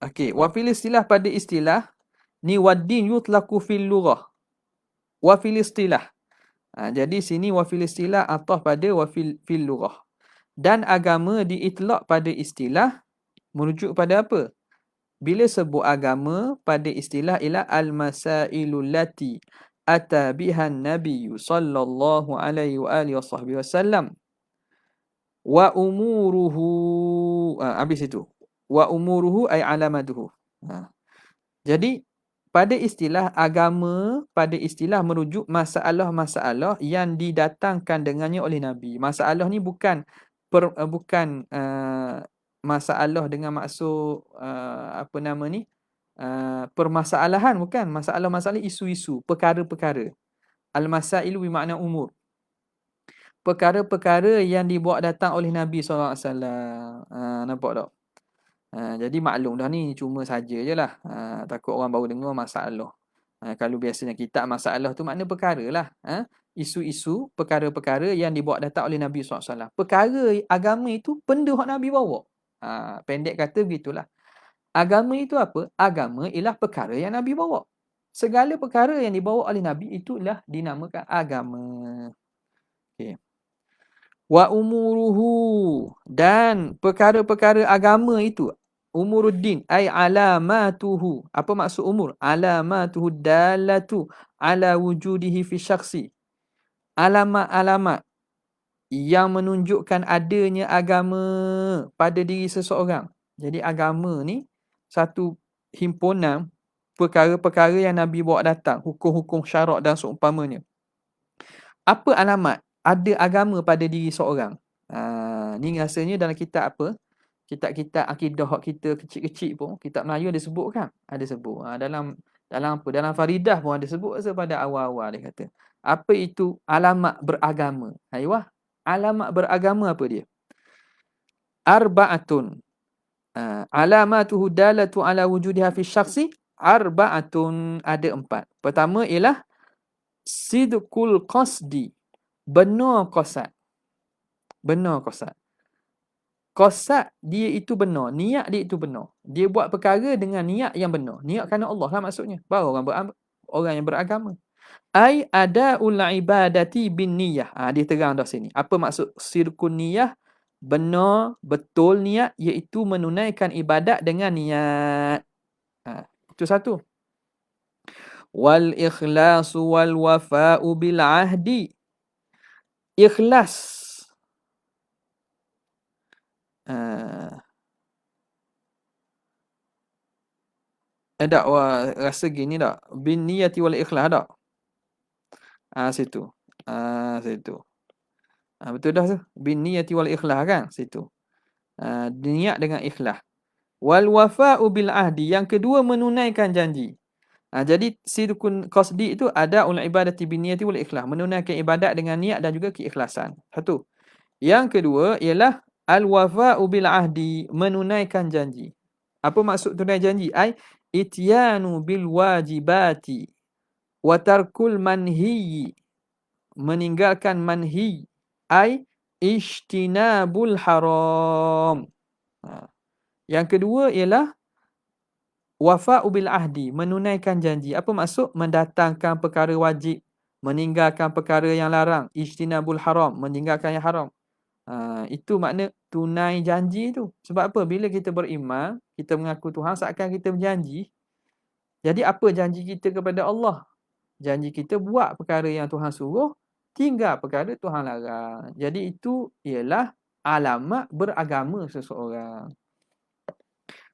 okey, wa fil istilah, pada istilah ni, wad-din yutlaqu fil lughah wa fil istilah. Jadi sini wa fil istilah ataf pada wa fil lughah. Dan agama diitlaq pada istilah merujuk pada apa? Bila sebut agama pada istilah ialah al-masailul lati ata bihan nabiyyu sallallahu alaihi wa alihi wasallam wa umuruhu. Habis itu. Wa umuruhu ay alamatuhu. Jadi pada istilah agama, pada istilah merujuk masalah-masalah yang didatangkan dengannya oleh Nabi. Masalah ni bukan masalah dengan maksud apa nama ni? Permasalahan, bukan. Masalah-masalah, isu-isu, perkara-perkara. Al-masailu bermakna umur. Perkara-perkara yang dibawa datang oleh Nabi SAW. Nampak tak? Jadi maklum dah ni, cuma saja je lah. Takut orang baru dengar masalah. Kalau biasanya kitab masalah tu makna perkara lah. Isu-isu, perkara-perkara yang dibawa datang oleh Nabi SAW. Perkara agama itu benda yang Nabi bawa. Pendek kata begitulah. Agama itu apa? Agama ialah perkara yang Nabi bawa. Segala perkara yang dibawa oleh Nabi itulah dinamakan agama. Okay. Wa umuruhu, dan perkara-perkara agama itu, umuruddin ay alamatuhu. Apa maksud umur? Alamatuhu dalatu ala wujudihi fi syakhsi. Alamat-alamat yang menunjukkan adanya agama pada diri seseorang. Jadi agama ni satu himpunan perkara-perkara yang Nabi bawa datang, hukum-hukum syarak dan seumpamanya. Apa alamat ada agama pada diri seorang? Ni rasanya dalam kitab apa? kitab-kitab akidah hak kita kecil-kecil pun, kitab Melayu ada sebut kan? Ada sebut. Dalam apa? Dalam Faridah pun ada sebut pada awal-awal dia kata. Apa itu alamat beragama? Aiyah. Alamat beragama apa dia? Arba'atun. Alamatuhu dalatu ala wujudiha fi syakhsi arba'atun, ada 4. Pertama ialah sidqul qasdi. Benar qasad. Benar qasad. Qasad dia itu benar, niat dia itu benar. Dia buat perkara dengan niat yang benar. Niat kerana Allah lah maksudnya. Baru orang yang beragama. Ai adaul ibadati bin niyah. Dia terang dah sini. Apa maksud sirkun niyah? Benar, betul niat, iaitu menunaikan ibadat dengan niat. Itu satu. Wal ikhlasu wal wafa'u bil ahdi. Ikhlas. Tak, rasa gini tak? Bin niyati wal ikhlas tak? Situ. Situ. Betul dah tu. Bin niyati wal ikhlas kan? Situ. Niat dengan ikhlas. Wal wafa'u bil ahdi. Yang kedua menunaikan janji. Jadi sidqun qasdi itu ada ul ibadati bin niyati wal ikhlas. Menunaikan ibadat dengan niat dan juga keikhlasan. Satu. Yang kedua ialah al wafa'u bil ahdi. Menunaikan janji. Apa maksud tunai janji? Ai ityanu bil wajibati wa tarkul manhi. Meninggalkan manhi. Ai ijtinabul haram. Yang kedua ialah wafa'u bil ahdi, menunaikan janji. Apa maksud? Mendatangkan perkara wajib, meninggalkan perkara yang larang. Ijtinabul haram, meninggalkan yang haram. Itu makna tunai janji tu. Sebab apa? Bila kita beriman, kita mengaku Tuhan, seakan kita berjanji. Jadi apa janji kita kepada Allah? Janji kita buat perkara yang Tuhan suruh, tinggal perkara Tuhan larang. Jadi itu ialah alamat beragama seseorang.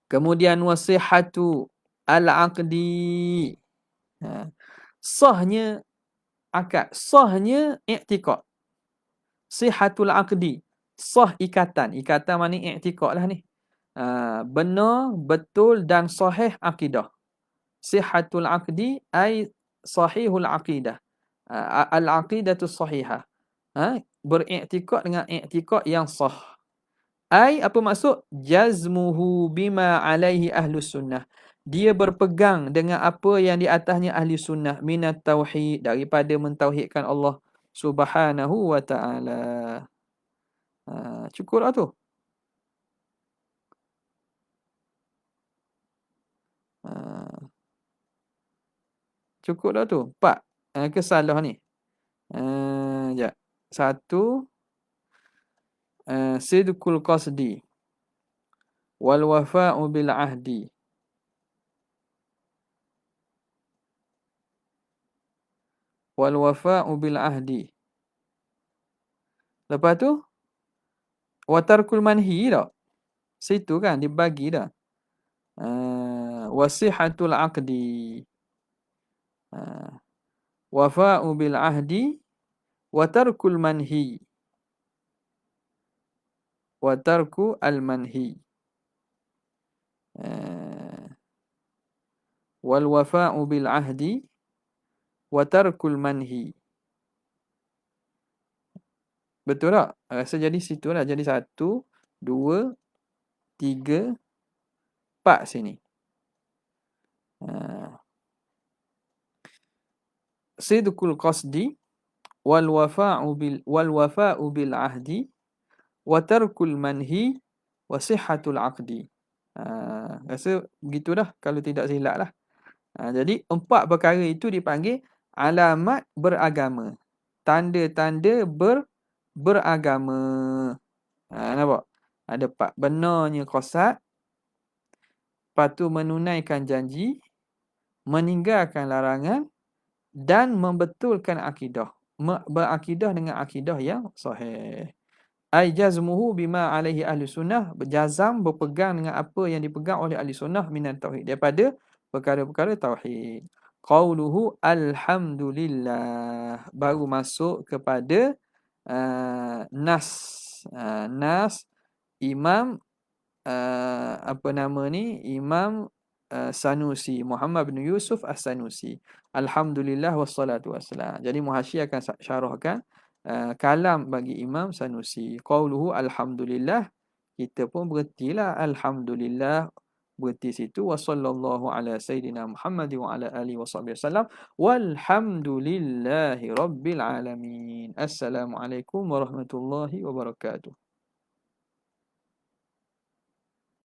Kemudian wasihatu al-aqdi. Sahnya akad, sahnya i'tiqad. Sihatul aqdi. Sah ikatan. Ikatan mana i'tiqad lah ni. Benar, betul dan sahih akidah. Sihatul aqdi ay sahihul aqidah. Al-aqidatu sahihah. Beriktikad dengan iktikad yang sah. Ai apa maksud? Jazmuhu bima alaihi ahlus sunnah. Dia berpegang dengan apa yang di atasnya ahli sunnah minat tauhid, daripada mentauhidkan Allah Subhanahu wa taala. Cukup lah tu. Cukup dah tu. 4. Kesalah ni. Sekejap. 1. Sidqul qasdi wal wafa'u bil ahdi. Wal wafa'u bil ahdi. Lepas tu wa tarkul manhi dah. Situ kan dibagi dah. Wasihatul aqdi. Wafa'u bil ahdi wa tarkul manhi. Wa tarku al manhi. Wal wafa'u bil ahdi wa tarkul manhi. Betul tak? Rasa jadi situ lah. Jadi 1, 2, 3, 4 sini. Sidqul qasdi wal wafa'u bil ahdi wa tarkul manhi wa sihhatul aqdi. Rasa begitu dah kalau tidak silap lah. Jadi 4 perkara itu dipanggil alamat beragama. Tanda-tanda beragama. Nampak? Ada 4. Benarnya qasad. Lepas tu menunaikan janji. Meninggalkan larangan. Dan membetulkan akidah. Berakidah dengan akidah yang sahih. Ai jazmuhu bima alaihi ahli sunnah. Berjazam, berpegang dengan apa yang dipegang oleh ahli sunnah minat tauhid. Daripada perkara-perkara tauhid. Qauluhu alhamdulillah. Baru masuk kepada nas. Nas Imam apa nama ni, Imam Sanusi, Muhammad bin Yusuf As-Sanusi. Alhamdulillah wassalatu wassalam. Jadi muhasyi akan syarahkan kalam bagi Imam Sanusi. Qauluhu alhamdulillah, kita pun berhentilah alhamdulillah, berhenti situ. Wa sallallahu ala sayyidina Muhammad wa ala alihi wasallam. Walhamdulillahi rabbil alamin. Assalamualaikum warahmatullahi wabarakatuh.